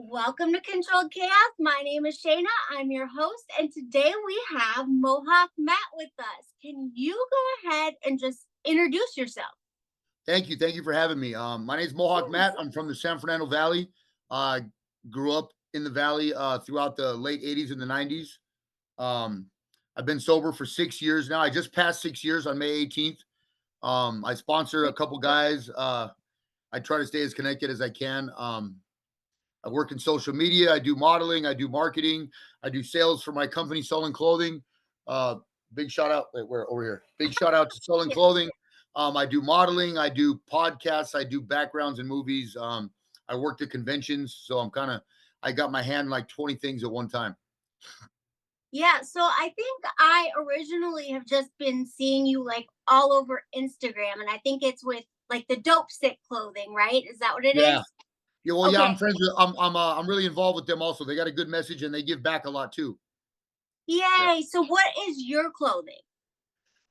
Welcome to Controlled Chaos. My name is Shana. I'm your host, and today we have Mohawk Matt with us. Can you go ahead and just introduce yourself? Thank you. Thank you for having me. My name is Mohawk Yes. Matt. I'm from the San Fernando Valley. Uh, Grew up in the valley throughout the late 80s and the 90s. Um, I've been sober for 6 years now. I just passed 6 years on May 18th. I sponsor a couple guys. I try to stay as connected as I can. I work in social media. I do modeling. I do marketing. I do sales for my company, Selling Clothing. Uh, Big shout out. Wait, we're over here. Big shout out to Selling Clothing. I do modeling. I do podcasts. I do backgrounds in movies. I worked at conventions, so I got my hand in like 20 things at one time. Yeah, so I think I originally have just been seeing you like all over Instagram, and I think it's with like the dope sick clothing, right? Is that what it Yeah. is? Yeah. Well, yeah. Okay. I'm friends with. I'm really involved with them. Also, they got a good message and they give back a lot too. Yeah. Yay. So what is your clothing?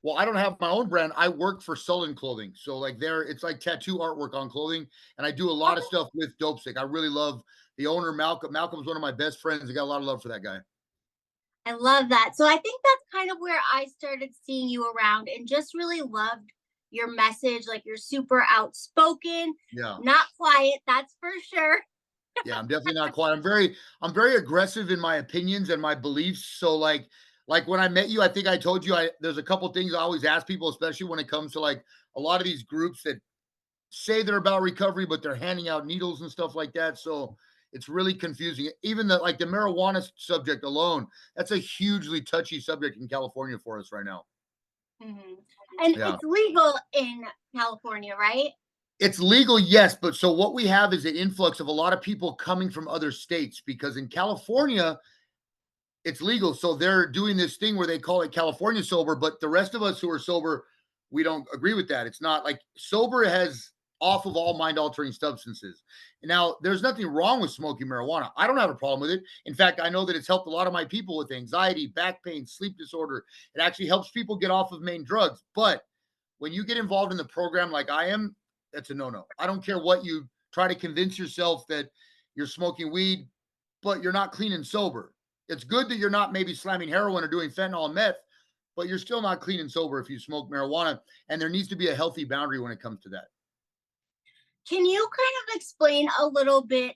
Well, I don't have my own brand. I work for Sullen Clothing. So like it's like tattoo artwork on clothing. And I do a lot of Oh, stuff with Dope Sick. I really love the owner, Malcolm. Malcolm's one of my best friends. I got a lot of love for that guy. I love that. So I think that's kind of where I started seeing you around and just really loved your message. Like you're super outspoken, Yeah. not quiet, that's for sure. Yeah, I'm definitely not quiet. I'm very aggressive in my opinions and my beliefs. So like when I met you, I think I told you there's a couple things I always ask people, especially when it comes to like a lot of these groups that say they're about recovery, but they're handing out needles and stuff like that. So it's really confusing. Even the marijuana subject alone, that's a hugely touchy subject in California for us right now. Mhm. And Yeah. it's legal in California, right? It's legal, yes, but so what we have is an influx of a lot of people coming from other states because in California, it's legal. So they're doing this thing where they call it California sober, but the rest of us who are sober, we don't agree with that. It's not like sober has off of all mind altering substances. Now, there's nothing wrong with smoking marijuana. I don't have a problem with it. In fact, I know that it's helped a lot of my people with anxiety, back pain, sleep disorder. It actually helps people get off of main drugs. But when you get involved in the program like I am, that's a no no. I don't care what you try to convince yourself that you're smoking weed, but you're not clean and sober. It's good that you're not maybe slamming heroin or doing fentanyl and meth, but you're still not clean and sober if you smoke marijuana. And there needs to be a healthy boundary when it comes to that. Can you kind of explain a little bit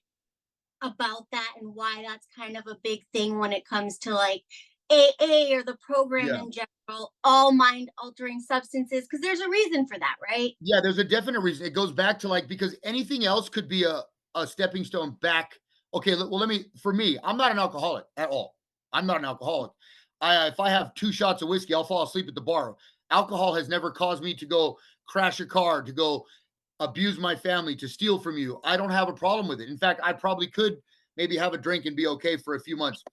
about that and why that's kind of a big thing when it comes to like AA or the program Yeah. in general, all mind altering substances? Because there's a reason for that, right? Yeah, there's a definite reason. It goes back to like because anything else could be a stepping stone back. Okay, well, for me, I'm not an alcoholic at all. I'm not an alcoholic. If I have 2 shots of whiskey, I'll fall asleep at the bar. Alcohol has never caused me to go crash a car, to go abuse my family, to steal from you. I don't have a problem with it. In fact, I probably could maybe have a drink and be okay for a few months.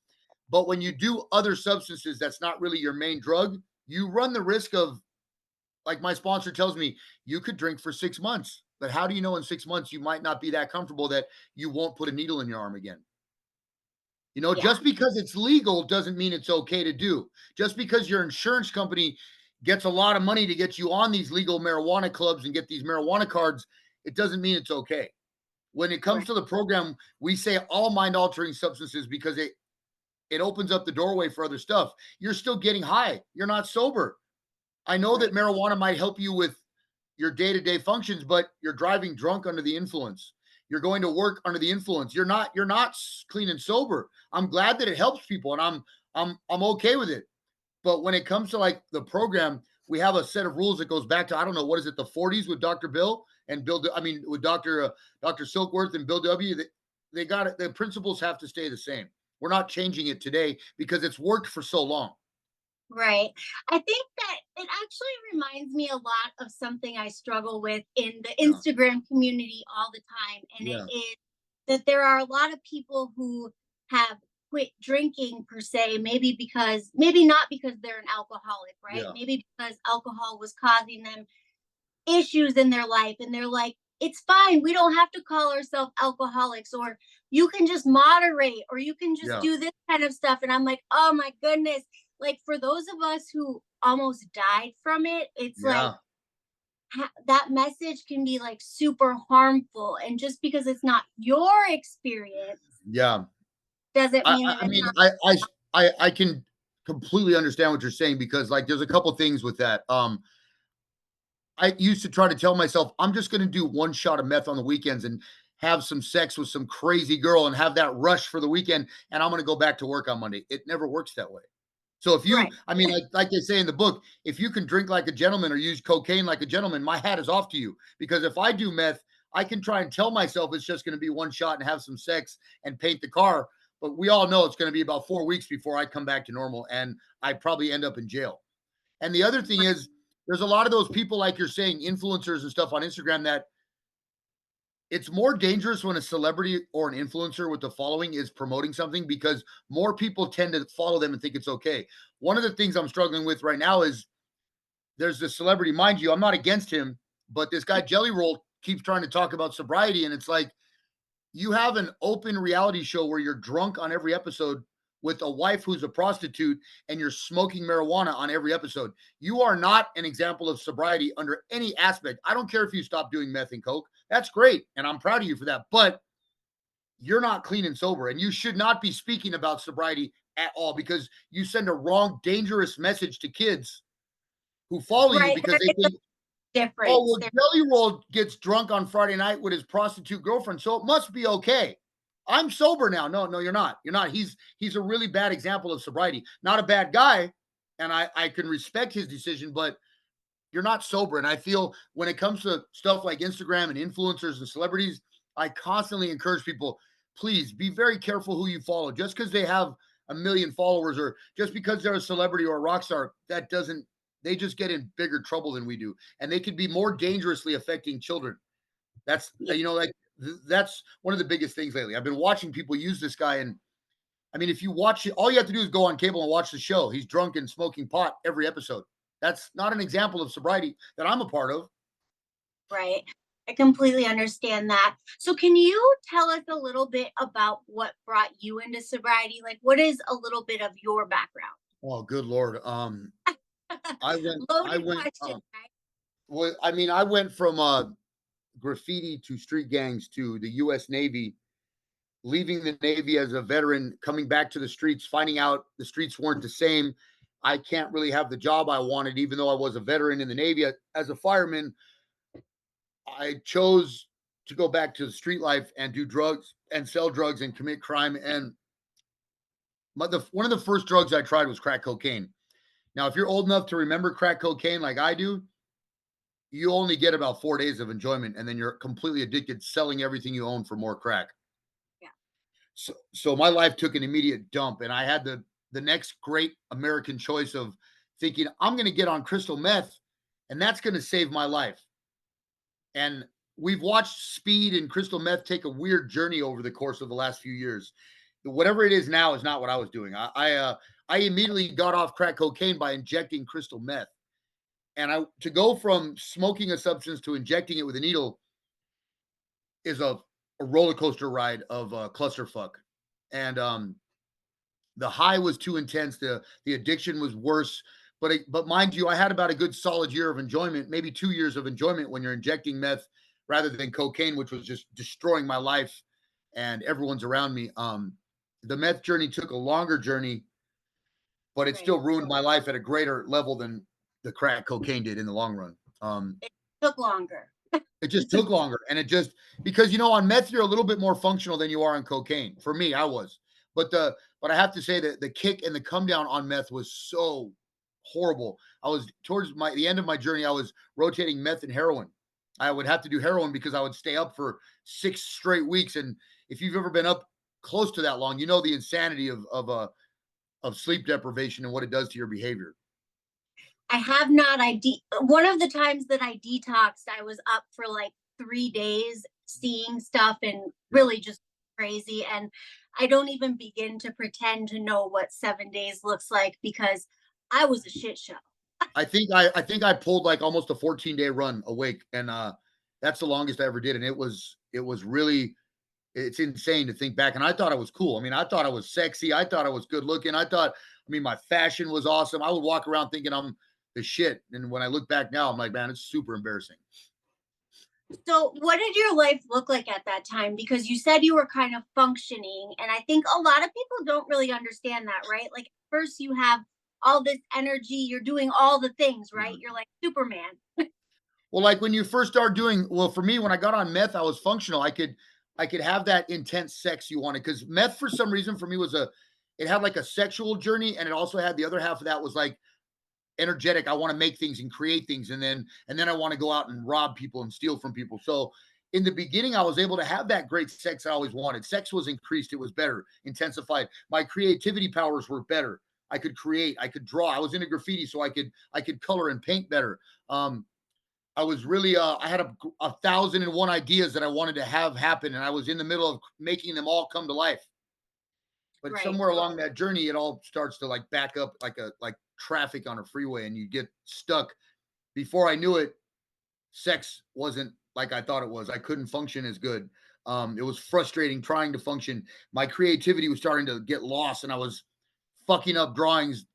But when you do other substances that's not really your main drug, you run the risk of, like my sponsor tells me, you could drink for 6 months. But how do you know in 6 months you might not be that comfortable that you won't put a needle in your arm again? Yeah. Just because it's legal doesn't mean it's okay to do. Just because your insurance company gets a lot of money to get you on these legal marijuana clubs and get these marijuana cards, it doesn't mean it's okay. When it comes Right. to the program, we say all mind altering substances because it opens up the doorway for other stuff. You're still getting high. You're not sober. I know that Right. marijuana might help you with your day-to-day functions, but you're driving drunk under the influence. You're going to work under the influence. You're not clean and sober. I'm glad that it helps people and I'm okay with it. But when it comes to like the program, we have a set of rules that goes back to, I don't know, what is it, the 40s with Dr. Bill and I mean with Dr. Silkworth and Bill W. They got it. The principles have to stay the same. We're not changing it today because it's worked for so long. Right. I think that it actually reminds me a lot of something I struggle with in the Yeah. Instagram community all the time. And it Yeah. is that there are a lot of people who have quit drinking per se, maybe not because they're an alcoholic, right? Yeah. Maybe because alcohol was causing them issues in their life. And they're like, it's fine. We don't have to call ourselves alcoholics, or you can just moderate, or you can just Yeah. do this kind of stuff. And I'm like, oh my goodness. Like for those of us who almost died from it, it's like Yeah. that message can be like super harmful. And just because it's not your experience Yeah. doesn't I mean I that I it's mean, not. I can completely understand what you're saying because, like, there's a couple things with that. I used to try to tell myself, I'm just gonna do one shot of meth on the weekends and have some sex with some crazy girl and have that rush for the weekend, and I'm gonna go back to work on Monday. It never works that way. So if you, Right. I mean, like they say in the book, if you can drink like a gentleman or use cocaine like a gentleman, my hat is off to you. Because if I do meth, I can try and tell myself it's just going to be one shot and have some sex and paint the car. But we all know it's going to be about 4 weeks before I come back to normal, and I probably end up in jail. And the other thing is, there's a lot of those people, like you're saying, influencers and stuff on Instagram that it's more dangerous when a celebrity or an influencer with the following is promoting something because more people tend to follow them and think it's okay. One of the things I'm struggling with right now is there's this celebrity, mind you, I'm not against him, but this guy Jelly Roll keeps trying to talk about sobriety. And it's like, you have an open reality show where you're drunk on every episode with a wife who's a prostitute and you're smoking marijuana on every episode. You are not an example of sobriety under any aspect. I don't care if you stop doing meth and coke. That's great. And I'm proud of you for that. But you're not clean and sober. And you should not be speaking about sobriety at all because you send a wrong, dangerous message to kids who follow you Right. because There they is a think, oh, difference. well, There, Jelly Roll gets drunk on Friday night with his prostitute girlfriend, so it must be okay. I'm sober now. No, no, you're not. You're not. He's a really bad example of sobriety. Not a bad guy, and I can respect his decision, but you're not sober. And I feel when it comes to stuff like Instagram and influencers and celebrities, I constantly encourage people, please be very careful who you follow. Just because they have a million followers or just because they're a celebrity or a rock star, that doesn't, they just get in bigger trouble than we do. And they could be more dangerously affecting children. That's, yeah, like, that's one of the biggest things lately. I've been watching people use this guy. And I mean, if you watch it, all you have to do is go on cable and watch the show. He's drunk and smoking pot every episode. That's not an example of sobriety that I'm a part of. right. I completely understand that. So, can you tell us a little bit about what brought you into sobriety? Like, what is a little bit of your background? Oh, good Lord. I Loaded went, question, right? well, I mean, I went from graffiti to street gangs to the U.S. Navy, leaving the Navy as a veteran, coming back to the streets, finding out the streets weren't the same. I can't really have the job I wanted, even though I was a veteran in the Navy. As a fireman, I chose to go back to the street life and do drugs and sell drugs and commit crime. And one of the first drugs I tried was crack cocaine. Now, if you're old enough to remember crack cocaine like I do, you only get about 4 days of enjoyment and then you're completely addicted, selling everything you own for more crack. Yeah. So my life took an immediate dump, and I had the next great American choice of thinking I'm going to get on crystal meth, and that's going to save my life. And we've watched speed and crystal meth take a weird journey over the course of the last few years. Whatever it is now is not what I was doing. I immediately got off crack cocaine by injecting crystal meth, and I to go from smoking a substance to injecting it with a needle is a roller coaster ride of clusterfuck. And the high was too intense. The addiction was worse. But mind you, I had about a good solid year of enjoyment, maybe 2 years of enjoyment when you're injecting meth rather than cocaine, which was just destroying my life and everyone's around me. The meth journey took a longer journey, but it Right. still ruined my life at a greater level than the crack cocaine did in the long run. It took longer. It just took longer, and it just because on meth you're a little bit more functional than you are on cocaine. For me, I was, but I have to say that the kick and the come down on meth was so horrible. I was towards the end of my journey. I was rotating meth and heroin. I would have to do heroin because I would stay up for 6 straight weeks. And if you've ever been up close to that long, you know the insanity of sleep deprivation and what it does to your behavior. I have not. One of the times that I detoxed, I was up for like 3 days seeing stuff and Yeah. really just crazy. And I don't even begin to pretend to know what 7 days looks like because I was a shit show. I think I pulled like almost a 14-day run awake, and that's the longest I ever did. And it was really it's insane to think back. And I thought I was cool. I mean, I thought I was sexy. I thought I was good looking. I mean, my fashion was awesome. I would walk around thinking I'm the shit. And when I look back now, I'm like, man, it's super embarrassing. So, what did your life look like at that time? Because you said you were kind of functioning, and I think a lot of people don't really understand that, right? Like, at first, you have all this energy, you're doing all the things, right? Mhm. You're like Superman. Well, like when you first start doing, well, for me, when I got on meth, I was functional. I could have that intense sex you wanted because meth, for some reason, for me was it had like a sexual journey, and it also had the other half of that was like energetic. I want to make things and create things, and then I want to go out and rob people and steal from people. So in the beginning, I was able to have that great sex I always wanted. Sex was increased, it was better, intensified. My creativity powers were better. I could create, I could draw. I was into graffiti, so I could color and paint better. I was really I had a thousand and one ideas that I wanted to have happen, and I was in the middle of making them all come to life. But Right. somewhere along that journey, it all starts to like back up like traffic on a freeway, and you get stuck. Before I knew it, sex wasn't like I thought it was. I couldn't function as good. It was frustrating trying to function. My creativity was starting to get lost, and I was fucking up drawings,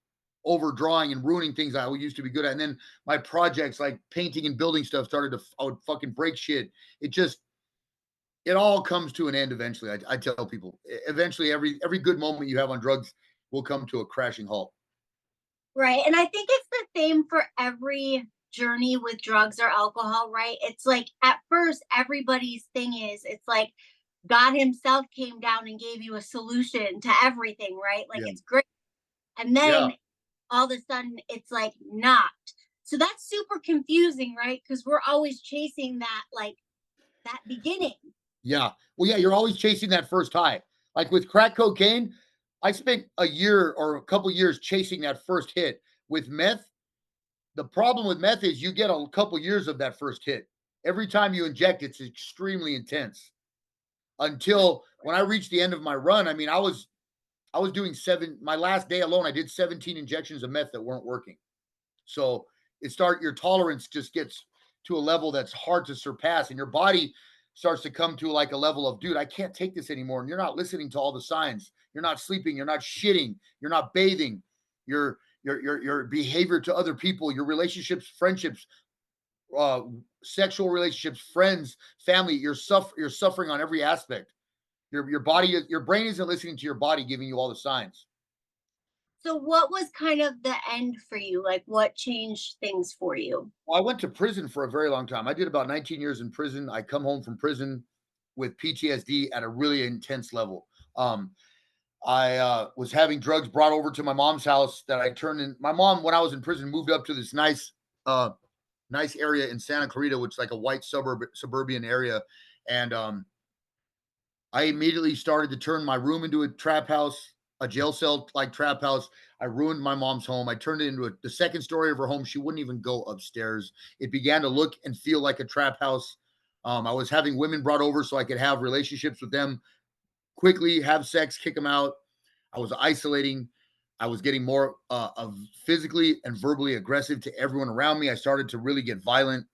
overdrawing, and ruining things I used to be good at. And then my projects, like painting and building stuff, started to. I would fucking break shit. It just it all comes to an end eventually. I tell people, eventually, every good moment you have on drugs will come to a crashing halt. Right. And I think it's the same for every journey with drugs or alcohol, right? It's like at first, everybody's thing is it's like God Himself came down and gave you a solution to everything, right? Like Yeah, it's great. And yeah, then all of a sudden, it's like not. So that's super confusing, right? Because we're always chasing that, like that beginning. yeah. Well, yeah, you're always chasing that first high. Like with crack cocaine, I spent a year or a couple years chasing that first hit. With meth, the problem with meth is you get a couple years of that first hit. Every time you inject, it's extremely intense. Until when I reached the end of my run, I mean, I was doing my last day alone, I did 17 injections of meth that weren't working. So your tolerance just gets to a level that's hard to surpass, and your body starts to come to like a level of, dude, I can't take this anymore. And you're not listening to all the signs. You're not sleeping. You're not shitting. You're not bathing. Your behavior to other people, your relationships, friendships, uh, sexual relationships, friends, family. You're suffering on every aspect. Your brain isn't listening to your body, giving you all the signs. So, what was kind of the end for you? Like, what changed things for you? Well, I went to prison for a very long time. I did about 19 years in prison. I come home from prison with PTSD at a really intense level. I was having drugs brought over to my mom's house that I turned in. My mom, when I was in prison, moved up to this uh, nice area in Santa Clarita, which is like a white suburban area, and I immediately started to turn my room into a trap house, a jail cell like trap house. I ruined my mom's home. I turned it into the second story of her home. She wouldn't even go upstairs. It began to look and feel like a trap house. I was having women brought over so I could have relationships with them quickly, have sex, kick them out. I was isolating. I was getting more of physically and verbally aggressive to everyone around me. I started to really get violent.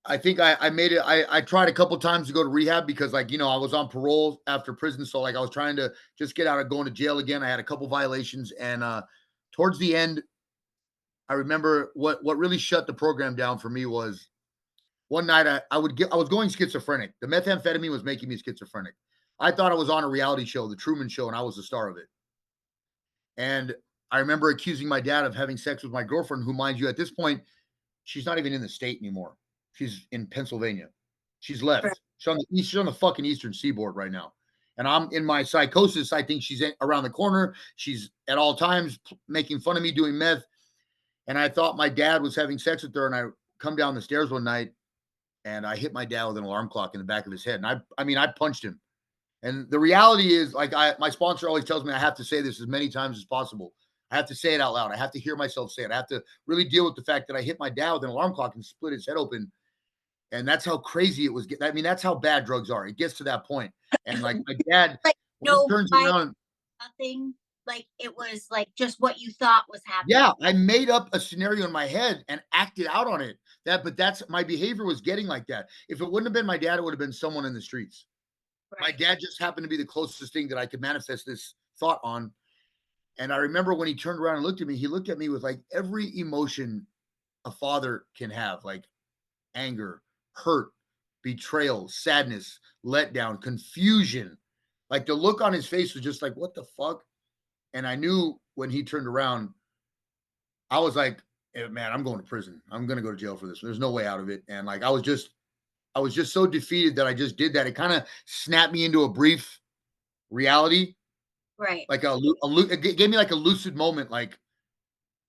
I think I made it. I tried a couple times to go to rehab because, like, I was on parole after prison, so like I was trying to just get out of going to jail again. I had a couple violations, and towards the end, I remember what really shut the program down for me was one night I was going schizophrenic. The methamphetamine was making me schizophrenic. I thought I was on a reality show, The Truman Show, and I was the star of it. And I remember accusing my dad of having sex with my girlfriend, who, mind you, at this point, she's not even in the state anymore. She's in Pennsylvania. She's Right. left. She's on the fucking eastern seaboard right now. And I'm in my psychosis. I think she's around the corner. She's at all times making fun of me doing meth. And I thought my dad was having sex with her. And I come down the stairs one night and I hit my dad with an alarm clock in the back of his head. And I mean, I punched him. And the reality is, like, my sponsor always tells me I have to say this as many times as possible. I have to say it out loud. I have to hear myself say it. I have to really deal with the fact that I hit my dad with an alarm clock and split his head open. And that's how crazy it was. I mean, that's how bad drugs are. It gets to that point. And like my dad, Like, when he no turns bite, around, nothing. Like, it was like just what you thought was yeah, happening. I made up a scenario in my head and acted out on it. But that's my behavior was getting like that. If it wouldn't have been my dad, it would have been someone in the streets. My Right. dad just happened to be the closest thing that I could manifest this thought on. And I remember when he turned around and looked at me, he looked at me with like every emotion a father can have. Like anger, hurt, betrayal, sadness, letdown, confusion. Like the look on his face was just like, what the fuck? And I knew when he turned around, I was like, man, I'm going to prison. I'm going to go to jail for this. There's no way out of it. And like, I was just so defeated that I just did that. It kind of snapped me into a brief reality, Right. like it gave me like a lucid moment. Like,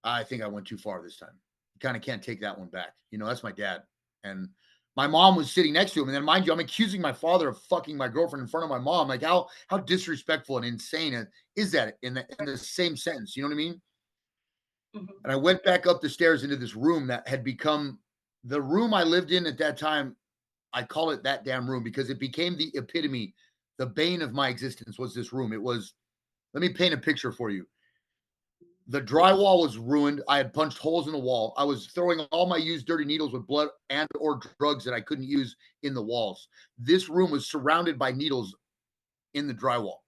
I think I went too far this time. You kind of can't take that one back. That's my dad. And my mom was sitting next to him. And then mind you, I'm accusing my father of fucking my girlfriend in front of my mom. Like how disrespectful and insane is that in the same sentence? You know what I mean? Mhm. And I went back up the stairs into this room that had become the room I lived in at that time. I call it that damn room because it became the epitome, the bane of my existence was this room. It was, let me paint a picture for you. The drywall was ruined. I had punched holes in the wall. I was throwing all my used dirty needles with blood and or drugs that I couldn't use in the walls. This room was surrounded by needles in the drywall.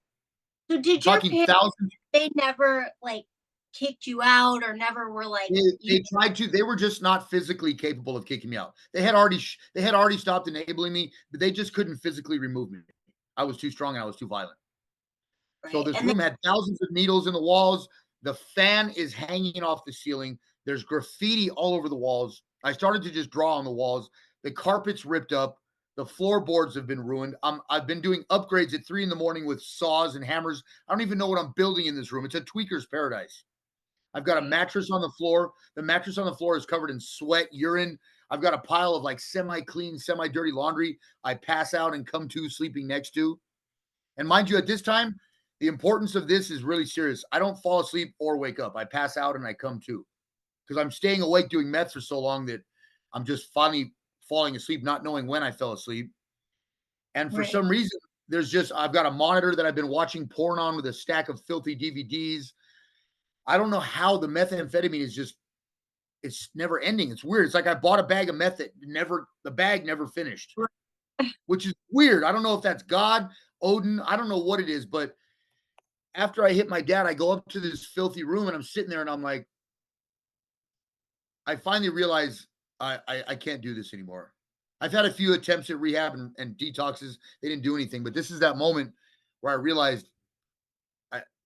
So I'm did your talking parents, thousands. they never like kicked you out or never were like They, you they tried to. They were just not physically capable of kicking me out. They had already stopped enabling me, but they just couldn't physically remove me. I was too strong and I was too violent. So right? this And then room had thousands of needles in the walls. The fan is hanging off the ceiling. There's graffiti all over the walls. I started to just draw on the walls. The carpet's ripped up. The floorboards have been ruined. I've been doing upgrades at 3 a.m. with saws and hammers. I don't even know what I'm building in this room. It's a tweaker's paradise. I've got a right, mattress on the floor. The mattress on the floor is covered in sweat, urine. I've got a pile of like semi-clean, semi-dirty laundry I pass out and come to sleeping next to. And mind you, at this time, the importance of this is really serious. I don't fall asleep or wake up. I pass out and I come to because I'm staying awake doing meth for so long that I'm just finally falling asleep, not knowing when I fell asleep. And for right. some reason, I've got a monitor that I've been watching porn on with a stack of filthy DVDs. I don't know how the methamphetamine it's never ending. It's weird. It's like I bought a bag of meth that the bag never finished, which is weird. I don't know if that's God, Odin. I don't know what it is, but after I hit my dad, I go up to this filthy room and I'm sitting there and I'm like, I finally realize I can't do this anymore. I've had a few attempts at rehab and detoxes. They didn't do anything, but this is that moment where I realized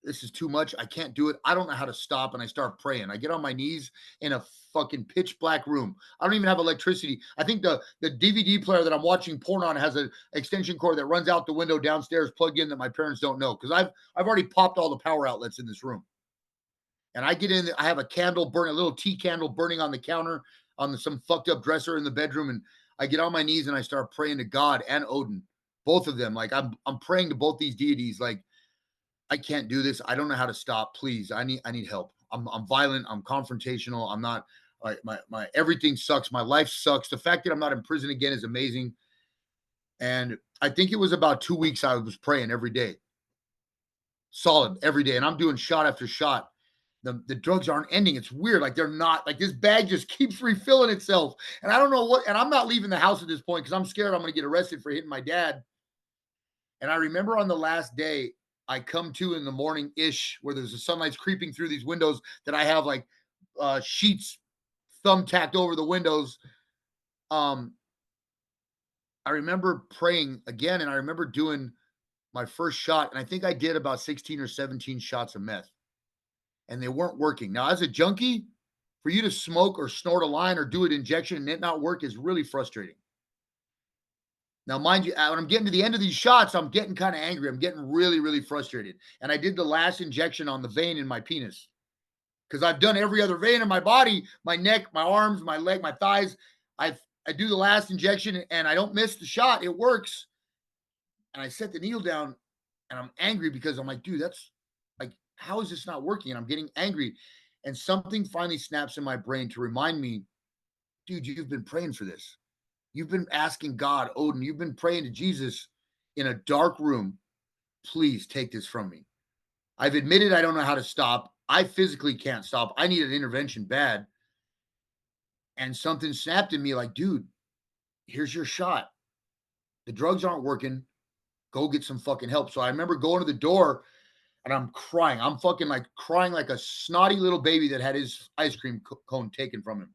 this is too much. I can't do it. I don't know how to stop. And I start praying. I get on my knees in a fucking pitch black room. I don't even have electricity. I think the DVD player that I'm watching porn on has an extension cord that runs out the window downstairs plugged in that my parents don't know. Because I've already popped all the power outlets in this room. And I get in, I have a candle burning, a little tea candle burning on the counter on some fucked up dresser in the bedroom. And I get on my knees and I start praying to God and Odin, both of them. Like I'm praying to both these deities, like, I can't do this. I don't know how to stop. Please, I need help. I'm violent. I'm confrontational. I'm not like my everything sucks. My life sucks. The fact that I'm not in prison again is amazing. And I think it was about 2 weeks I was praying every day, solid every day, and I'm doing shot after shot. The drugs aren't ending. It's weird. Like they're not like this bag just keeps refilling itself. And I don't know what. And I'm not leaving the house at this point because I'm scared I'm going to get arrested for hitting my dad. And I remember on the last day, I come to in the morning ish where there's the sunlight's creeping through these windows that I have like sheets thumbtacked over the windows. Um, I remember praying again and I remember doing my first shot. And I think I did about 16 or 17 shots of meth and they weren't working. Now, as a junkie, for you to smoke or snort a line or do an injection and it not work is really frustrating. Now, mind you, when I'm getting to the end of these shots, I'm getting kind of angry. I'm getting really, really frustrated. And I did the last injection on the vein in my penis because I've done every other vein in my body, my neck, my arms, my leg, my thighs. I do the last injection and I don't miss the shot. It works. And I set the needle down and I'm angry because I'm like, dude, that's like, how is this not working? And I'm getting angry. And something finally snaps in my brain to remind me, dude, you've been praying for this. You've been asking God, Odin, you've been praying to Jesus in a dark room. Please take this from me. I've admitted I don't know how to stop. I physically can't stop. I need an intervention bad. And something snapped in me like, dude, here's your shot. The drugs aren't working. Go get some fucking help. So I remember going to the door and I'm crying. I'm fucking like crying like a snotty little baby that had his ice cream cone taken from him.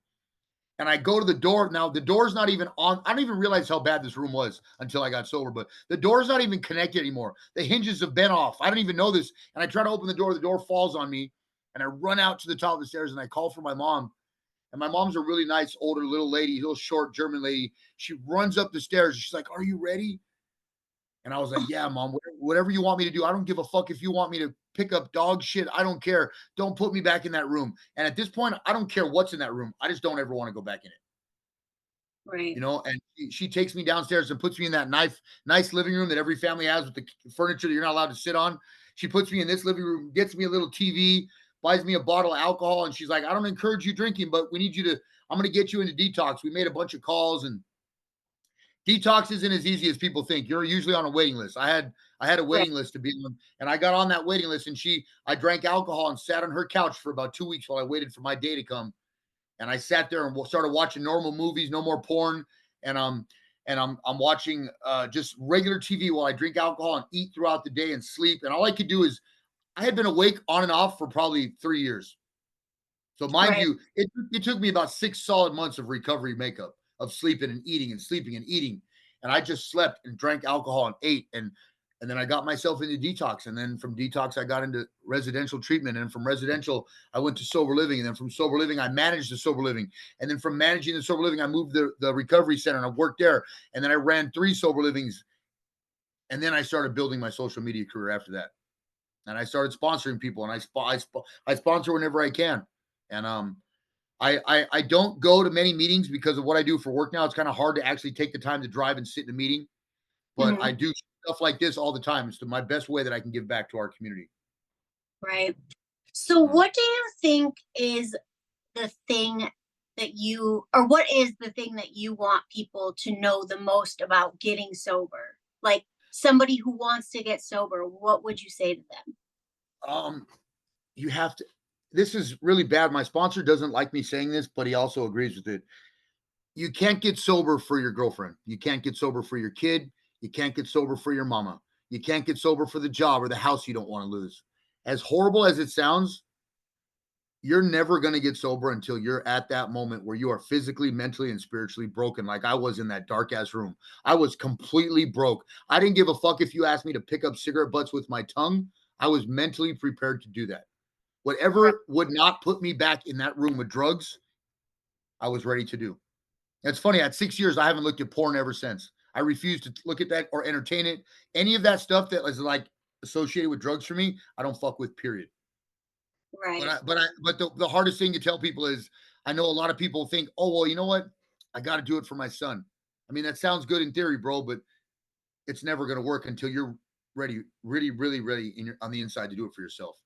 And I go to the door. Now the door's not even on. I don't even realize how bad this room was until I got sober, but the door's not even connected anymore. The hinges have been off. I don't even know this. And I try to open the door falls on me. And I run out to the top of the stairs and I call for my mom. And my mom's a really nice, older little lady, little short German lady. She runs up the stairs. She's like, "Are you ready?" And I was like, "Yeah, mom, whatever you want me to do. I don't give a fuck if you want me to pick up dog shit. I don't care. Don't put me back in that room." And at this point, I don't care what's in that room. I just don't ever want to go back in it. Right. And she takes me downstairs and puts me in that nice living room that every family has with the furniture that you're not allowed to sit on. She puts me in this living room, gets me a little TV, buys me a bottle of alcohol, and she's like, "I don't encourage you drinking, but we need you to, I'm going to get you into detox." We made a bunch of calls, and detox isn't as easy as people think. You're usually on a waiting list. I had a Right. waiting list to be on, and I got on that waiting list, and I drank alcohol and sat on her couch for about 2 weeks while I waited for my day to come. And I sat there and started watching normal movies, no more porn, and I'm watching just regular TV while I drink alcohol and eat throughout the day and sleep. And all I could do is I had been awake on and off for probably 3 years. So mind Right. you, it took me about 6 solid months of recovery makeup, of sleeping and eating and sleeping and eating. And I just slept and drank alcohol and ate. And then I got myself into detox. And then from detox, I got into residential treatment. And from residential, I went to sober living. And then from sober living, I managed the sober living. And then from managing the sober living, I moved the recovery center and I worked there. And then I ran 3 sober livings. And then I started building my social media career after that. And I started sponsoring people, and I sponsor whenever I can. And I don't go to many meetings because of what I do for work now. It's kind of hard to actually take the time to drive and sit in a meeting, but I Mhm. do stuff like this all the time. It's my best way that I can give back to our community. Right. So, Uh, what do you think is the thing that you, or what is the thing that you want people to know the most about getting sober? Like somebody who wants to get sober, what would you say to them? um, you have to. This is really bad. My sponsor doesn't like me saying this, but he also agrees with it. You can't get sober for your girlfriend. You can't get sober for your kid. You can't get sober for your mama. You can't get sober for the job or the house you don't want to lose. As horrible as it sounds, you're never going to get sober until you're at that moment where you are physically, mentally, and spiritually broken. Like I was in that dark ass room. I was completely broke. I didn't give a fuck if you asked me to pick up cigarette butts with my tongue. I was mentally prepared to do that. Right. Whatever would not put me back in that room with drugs, I was ready to do. It's funny, at 6 years, I haven't looked at porn ever since. I refuse to look at that or entertain it. Any of that stuff that is like associated with drugs for me, I don't fuck with, period. Right. But the hardest thing to tell people is I know a lot of people think, oh, well, you know what? I got to do it for my son. I mean, that sounds good in theory, bro, but it's never going to work until you're ready, really, really ready on the inside to do it for yourself.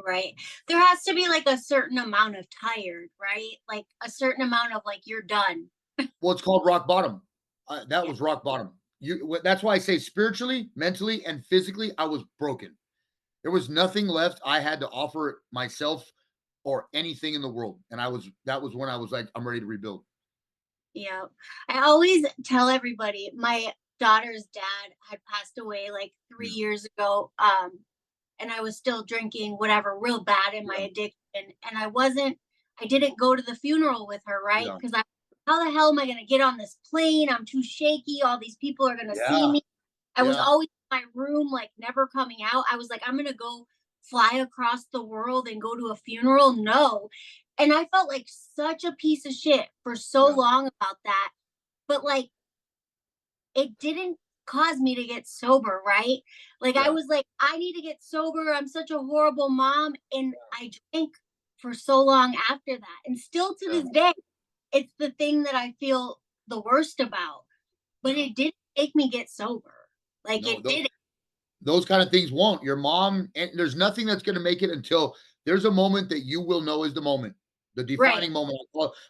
Right. There has to be like a certain amount of tired, right? Like a certain amount of like you're done. Well, it's called rock bottom. That Yeah. was rock bottom. That's why I say spiritually, mentally, and physically, I was broken. There was nothing left I had to offer myself or anything in the world. And that was when I was like, I'm ready to rebuild. Yeah. I always tell everybody my daughter's dad had passed away like three Yeah. years ago. And I was still drinking whatever real bad in my Yeah. addiction. And I didn't go to the funeral with her, right? Yeah. Because how the hell am I gonna get on this plane? I'm too shaky. All these people are gonna see Yeah. me. I was Yeah. always in my room, like never coming out. I was like, I'm gonna go fly across the world and go to a funeral. No. And I felt like such a piece of shit for so Yeah. long about that. But like it didn't cause me to get sober, right? Like I Yeah. was like, I need to get sober. I'm such a horrible mom. And I drank for so long after that. And still to Yeah. this day, it's the thing that I feel the worst about. But Yeah. it didn't make me get sober. Like No, it didn't. those kind of things won't. Your mom, and there's nothing that's going to make it until there's a moment that you will know is the moment, the Right. defining moment.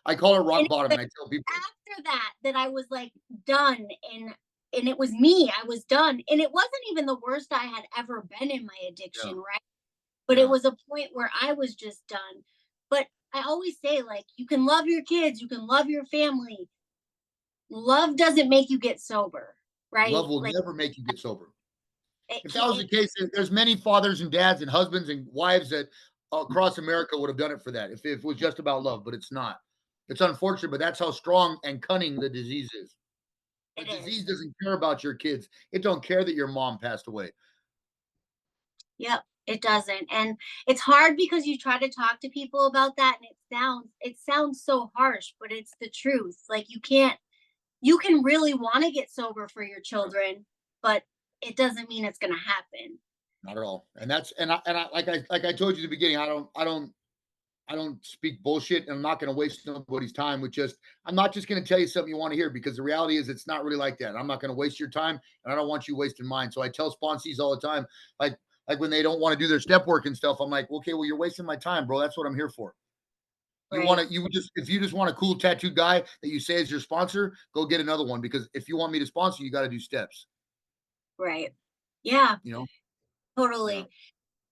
I call it And rock it's bottom. like And I tell people, after that I was like done. And it was me. I was done. And it wasn't even the worst I had ever been in my yeah, addiction, right? But it yeah, was a point where I was just done. But I always say, like, you can love your kids, you can love your family. Love doesn't make you get sober, right? love will Like, never make you get sober. it If that was can't. the case, there's many fathers and dads and husbands and wives that across America would have done it for that if it was just about love, but it's not. It's unfortunate, but that's how strong and cunning the disease is. The It disease is. doesn't care about your kids. It don't care that your mom passed away. Yep, it doesn't. And it's hard because you try to talk to people about that and it sounds so harsh, but it's the truth. Like you can really want to get sober for your children, but it doesn't mean it's going to happen. Not at all. And that's and I like I told you at the beginning, I don't speak bullshit and I'm not going to waste nobody's time with just I'm not just going to tell you something you want to hear because the reality is it's not really like that. I'm not going to waste your time and I don't want you wasting mine. So I tell sponsees all the time, like when they don't want to do their step work and stuff, I'm like, okay, well, you're wasting my time, bro. That's what I'm here for. You want Right. to, you just, if you just want a cool tattooed guy that you say is your sponsor, go get another one. Because if you want me to sponsor, you got to do steps, Right. Yeah, you know? Yeah. totally.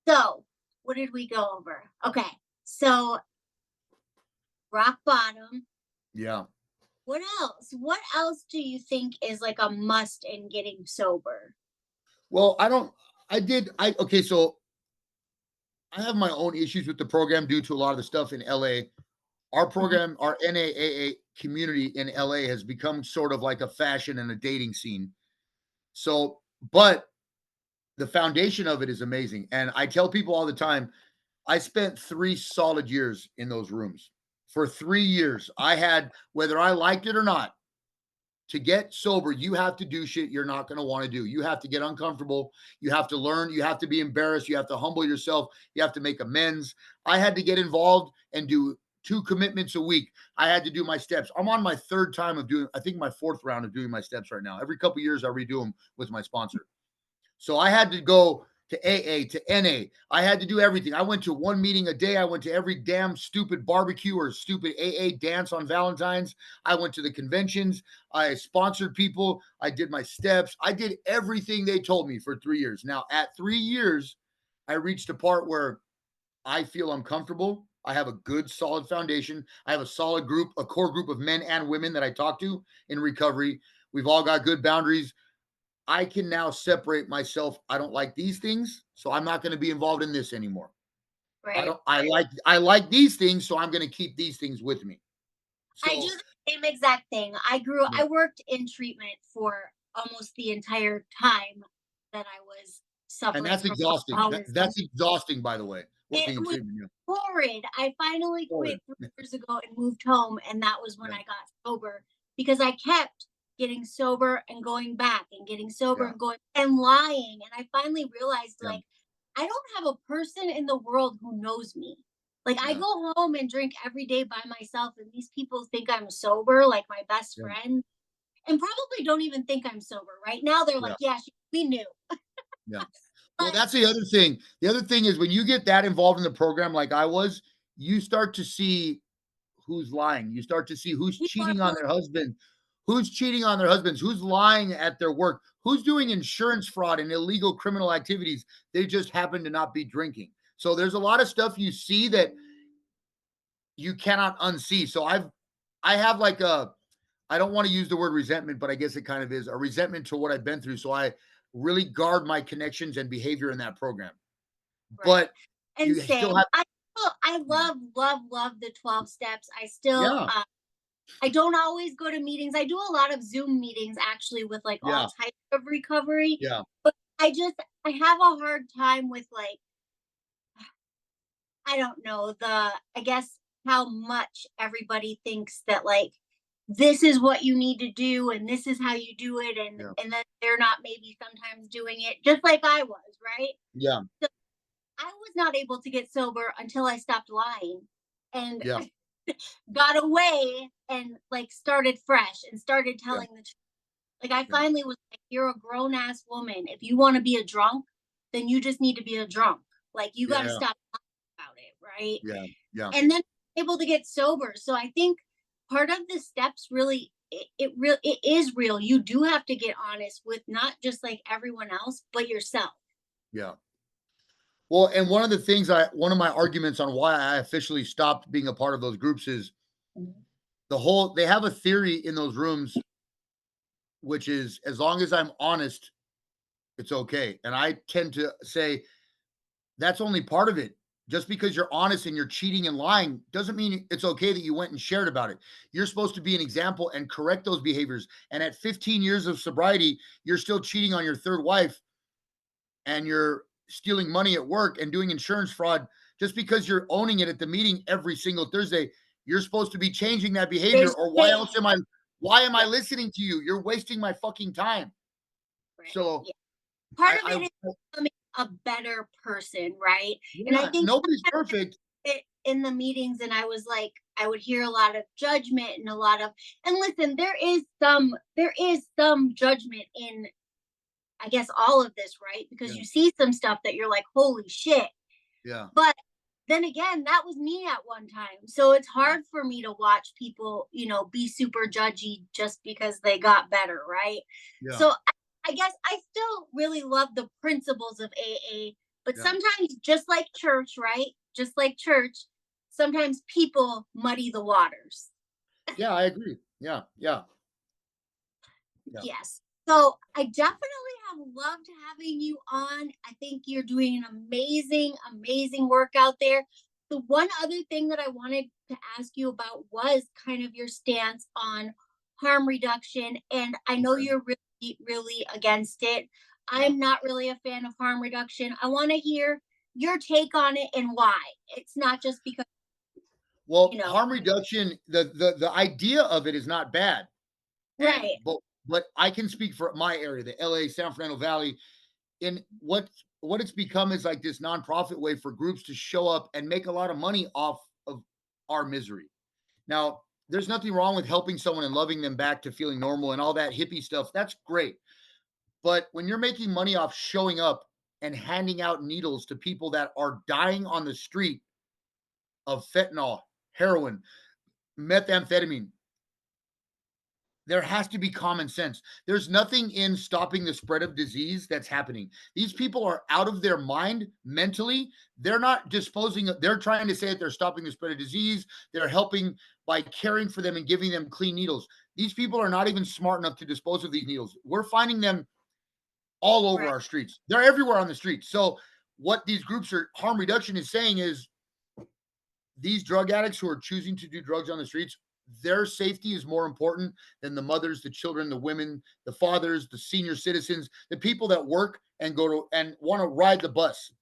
So, what did we go over? Okay. So, rock bottom. Yeah. What else? What else do you think is like a must in getting sober? Well, I don't, okay. So I have my own issues with the program due to a lot of the stuff in LA. Our Mhm. program, our NAAA community in LA has become sort of like a fashion and a dating scene. So, but the foundation of it is amazing. And I tell people all the time, I spent 3 solid years in those rooms. For 3 years, I had whether I liked it or not, to get sober, you have to do shit you're not gonna wanna do. You have to get uncomfortable. You have to learn. You have to be embarrassed. You have to humble yourself. You have to make amends. I had to get involved and do 2 commitments a week. I had to do my steps. I'm on my 3rd time of doing I think my 4th round of doing my steps right now. Every couple years, I redo them with my sponsor. So I had to go to AA, to NA. I had to do everything. I went to 1 meeting a day. I went to every damn stupid barbecue or stupid AA dance on Valentine's. I went to the conventions. I sponsored people. I did my steps. I did everything they told me for 3 years. Now, at 3 years, I reached a part where I feel I'm comfortable. I have a good, solid foundation. I have a solid group, a core group of men and women that I talk to in recovery. We've all got good boundaries. I can now separate myself. I don't like these things, so I'm not going to be involved in this anymore. Right. I like these things, so I'm going to keep these things with me. I do So, the same exact thing. yeah. I worked in treatment for almost the entire time that I was And suffering that's from exhausting. alcoholism. That's exhausting, by the way, It working in was treatment. Yeah. horrid. I finally Horrid. quit 3 years ago and moved home, and that was when Yeah. I got sober because I kept getting sober and going back and getting sober Yeah. and going and lying. And I finally realized, Yeah. like, I don't have a person in the world who knows me. Like, I Yeah. go home and drink every day by myself, and these people think I'm sober, like my best Yeah. friend, and probably don't even think I'm sober. Right now, they're Yeah. like, yeah, we knew. Yeah. Well, But that's the other thing. The other thing is when you get that involved in the program, like I was, you start to see who's lying. You start to see who's people are cheating on pulling, their husband, who's cheating on their husbands, who's lying at their work, who's doing insurance fraud and illegal criminal activities. They just happen to not be drinking. So there's a lot of stuff you see that you cannot unsee. So I have like a I don't want to use the word resentment, but I guess it kind of is a resentment to what I've been through. So I really guard my connections and behavior in that program. right. But And you still same. have I love the 12 steps. I still yeah, I don't always go to meetings. I do a lot of Zoom meetings actually with like all yeah, types of recovery, yeah, but I have a hard time with like I don't know, I guess how much everybody thinks that like this is what you need to do and this is how you do it yeah, and then they're not maybe sometimes doing it just like I was, right? yeah, So I was not able to get sober until I stopped lying and yeah, got away and like started fresh and started yeah, telling the truth. Like I yeah, finally was like, you're a grown ass woman. If you want to be a drunk, then you just need to be a drunk. Like you got to yeah, stop about it, right? yeah, yeah. And then able to get sober. So I think part of the steps really it is real. You do have to get honest with not just like everyone else, but yourself. Yeah. Well, and one of my arguments on why I officially stopped being a part of those groups is they have a theory in those rooms, which is as long as I'm honest, it's okay. And I tend to say that's only part of it. Just because you're honest and you're cheating and lying doesn't mean it's okay that you went and shared about it. You're supposed to be an example and correct those behaviors. And at 15 years of sobriety, you're still cheating on your third wife and you're stealing money at work and doing insurance fraud just because you're owning it at the meeting every single Thursday. You're supposed to be changing that behavior, There's or change. why am I Yeah, listening to you? You're wasting my fucking time. right. So Yeah. Part of I it is becoming a better person, right? And I yeah, think nobody's perfect. in the meetings, and I was like, I would hear a lot of judgment and a lot of, and listen, there is some judgment in, I guess, all of this, right? Because Yeah, you see some stuff that you're like, holy shit. yeah, But then again, that was me at one time. So it's yeah, hard for me to watch people, be super judgy just because they got better, right? yeah, So I guess I still really love the principles of AA, but yeah. sometimes, just like church, right? Just like church, sometimes people muddy the waters. Yeah, I agree. Yeah, yeah, yeah. Yes. So I definitely have loved having you on. I think you're doing an amazing, amazing work out there. The one other thing that I wanted to ask you about was kind of your stance on harm reduction. And I know Okay. you're really, really against it. Yeah. I'm not really a fan of harm reduction. I want to hear your take on it and why. It's not just because, you Well, know, harm reduction, the idea of it is not bad. And right, but I can speak for my area, the LA San Fernando Valley. In what it's become is like this nonprofit way for groups to show up and make a lot of money off of our misery. Now, there's nothing wrong with helping someone and loving them back to feeling normal and all that hippie stuff. That's great. But when you're making money off showing up and handing out needles to people that are dying on the street of fentanyl, heroin, methamphetamine, there has to be common sense. There's nothing in stopping the spread of disease that's happening. These people are out of their mind mentally. They're not disposing of, they're trying to say that they're stopping the spread of disease. They're helping by caring for them and giving them clean needles. These people are not even smart enough to dispose of these needles. We're finding them all over right, our streets. They're everywhere on the streets. So what these groups are harm reduction is saying is these drug addicts who are choosing to do drugs on the streets, their safety is more important than the mothers, the children, the women, the fathers, the senior citizens, the people that work and go to and want to ride the bus.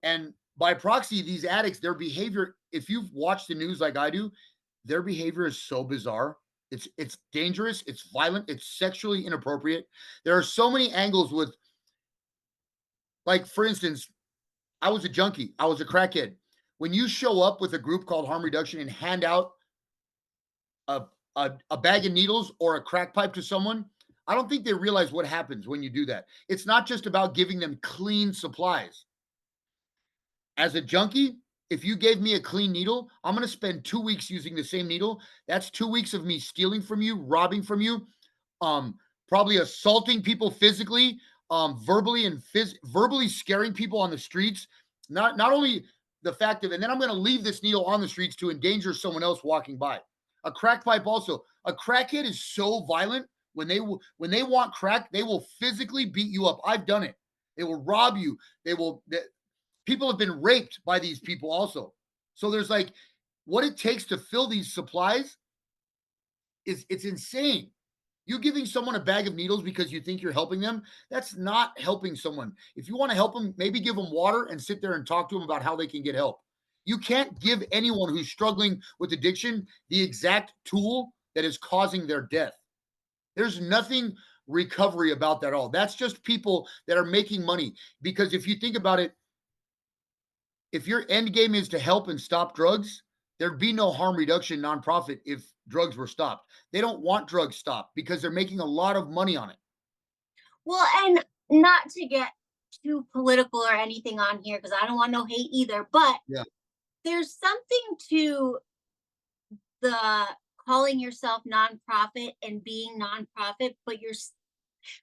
And by proxy, these addicts, their behavior, if you've watched the news like I do, their behavior is so bizarre. It's dangerous, it's violent, it's sexually inappropriate. There are so many angles with, like, for instance, I was a junkie, I was a crackhead. When you show up with a group called Harm Reduction and hand out a, a bag of needles or a crack pipe to someone, I don't think they realize what happens when you do that. It's not just about giving them clean supplies. As a junkie, if you gave me a clean needle, I'm going to spend 2 weeks using the same needle. That's 2 weeks of me stealing from you, robbing from you, um, probably assaulting people physically, verbally and verbally scaring people on the streets. Not only the fact of, and then I'm going to leave this needle on the streets to endanger someone else walking by. A crack pipe also. A crackhead is so violent when they want crack, they will physically beat you up. I've done it. They will rob you. People have been raped by these people also. So there's like what it takes to fill these supplies is it's insane. You giving someone a bag of needles because you think you're helping them, that's not helping someone. If you want to help them, maybe give them water and sit there and talk to them about how they can get help. You can't give anyone who's struggling with addiction the exact tool that is causing their death. There's nothing recovery about that at all. That's just people that are making money. Because if you think about it, if your end game is to help and stop drugs, there'd be no harm reduction nonprofit if drugs were stopped. They don't want drugs stopped because they're making a lot of money on it. well, and not to get too political or anything on here because I don't want no hate either, but Yeah, there's something to the calling yourself nonprofit and being nonprofit, but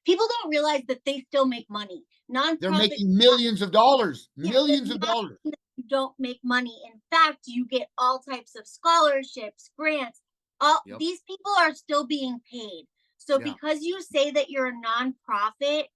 people don't realize that they still make money. they're Nonprofit, making millions of dollars, yeah, there's millions of nothing dollars. that you don't make money. In fact, you get all types of scholarships, grants. All Yep. these people are still being paid. So Yeah. because you say that you're a nonprofit,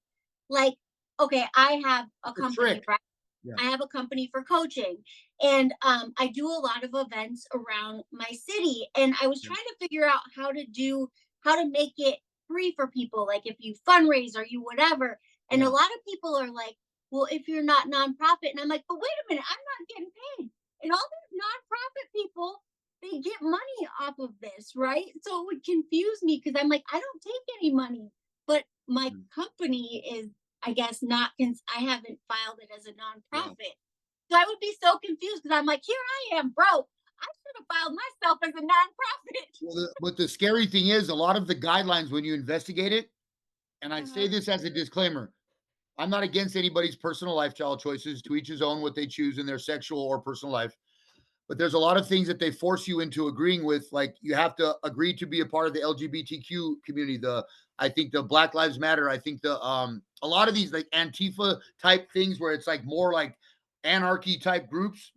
like, okay, I have a It's a company, trick. right? Yeah. I have a company for coaching, and I do a lot of events around my city. And I was Yeah. trying to figure out how to make it free for people, like if you fundraise or you whatever. And a Yeah. lot of people are like, "Well, if you're not nonprofit," and I'm like, "But wait a minute, I'm not getting paid." And all these nonprofit people, they get money off of this, right? So it would confuse me because I'm like, I don't take any money, but my Mm. company is, I guess, not, I haven't filed it as a Yeah. nonprofit. So I would be so confused because I'm like, here I am broke. I should have filed myself as a nonprofit. Well, but the scary thing is a lot of the guidelines when you investigate it, and I say Uh-huh. this as a disclaimer, I'm not against anybody's personal lifestyle choices, to each his own what they choose in their sexual or personal life. But there's a lot of things that they force you into agreeing with, like you have to agree to be a part of the LGBTQ community. I think the Black Lives Matter. I think a lot of these like Antifa type things where it's like more like anarchy type groups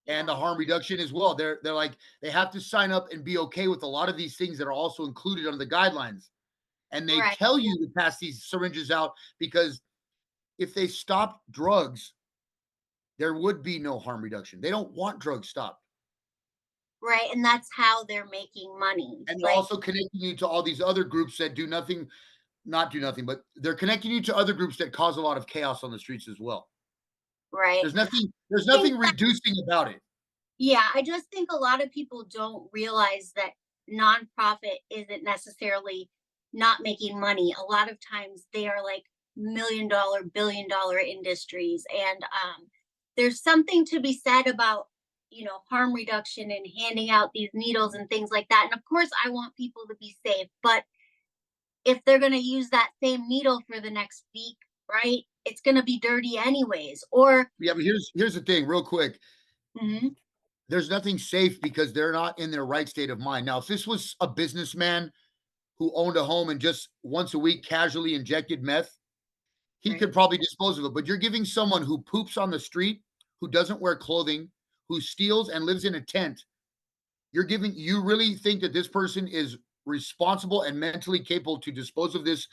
and the Yeah. harm reduction as well. They're like they have to sign up and be okay with a lot of these things that are also included under the guidelines. And they Right. tell you to pass these syringes out because if they stopped drugs, there would be no harm reduction. They don't want drugs stopped. Right. And that's how they're making money. And they're Like, also connecting you to all these other groups that do nothing, not do nothing, but they're connecting you to other groups that cause a lot of chaos on the streets as well. right. There's I think nothing reducing about it. Yeah, I just think a lot of people don't realize that nonprofit isn't necessarily not making money. A lot of times they are like $1 million, $1 billion industries. And there's something to be said about, harm reduction and handing out these needles and things like that. And of course, I want people to be safe. But if they're going to use that same needle for the next week, right, it's going to be dirty anyways. Or, Yeah, but here's the thing, real quick. Mhm. There's nothing safe because they're not in their right state of mind. Now, if this was a businessman who owned a home and just once a week casually injected meth, he Right, could probably dispose of it. But you're giving someone who poops on the street, who doesn't wear clothing, who steals and lives in a tent, you really think that this person is responsible and mentally capable to dispose of this?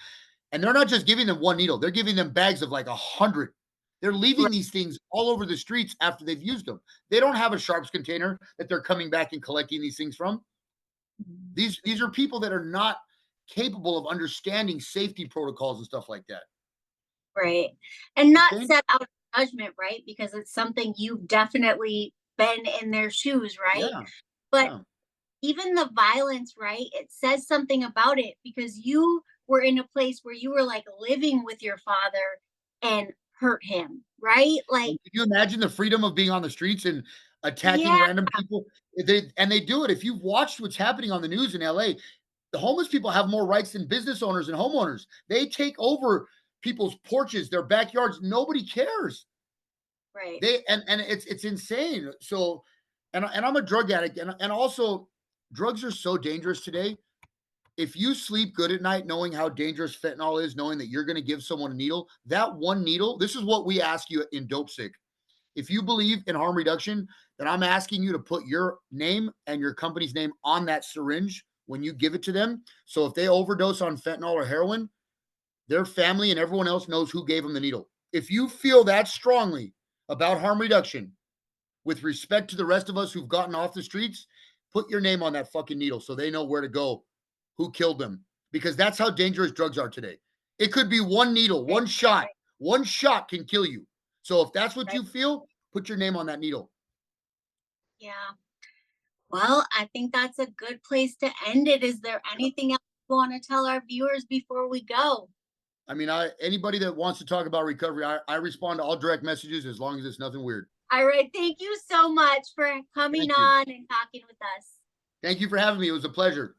And they're not just giving them one needle, they're giving them bags of like 100. They're leaving right. these things all over the streets after they've used them. They don't have a sharps container that they're coming back and collecting these things from. These are people that are not capable of understanding safety protocols and stuff like that. Right. And not Okay? set out of judgment, right? Because it's something you've definitely been in their shoes, right? Yeah. But Yeah. even the violence, right? It says something about it because you were in a place where you were like living with your father and hurt him, right? Like, And can you imagine the freedom of being on the streets and attacking yeah, random people? They do it. If you've watched what's happening on the news in LA, the homeless people have more rights than business owners and homeowners. They take over people's porches, their backyards. Nobody cares. right. And it's insane. So, and I'm a drug addict, and also drugs are so dangerous today. If you sleep good at night knowing how dangerous fentanyl is, knowing that you're going to give someone a needle, that one needle, this is what we ask you in Dope Sick. If you believe in harm reduction, then I'm asking you to put your name and your company's name on that syringe when you give it to them. So if they overdose on fentanyl or heroin, their family and everyone else knows who gave them the needle. If you feel that strongly about harm reduction, with respect to the rest of us who've gotten off the streets, put your name on that fucking needle so they know where to go, who killed them, because that's how dangerous drugs are today. It could be one needle, Right, one shot can kill you. So if that's what right. you feel, put your name on that needle. Yeah. Well, I think that's a good place to end it. Is there anything else you want to tell our viewers before we go? I mean, anybody that wants to talk about recovery, I respond to all direct messages as long as it's nothing weird. All right. Thank you so much for coming Thank you. on and talking with us. Thank you for having me. It was a pleasure.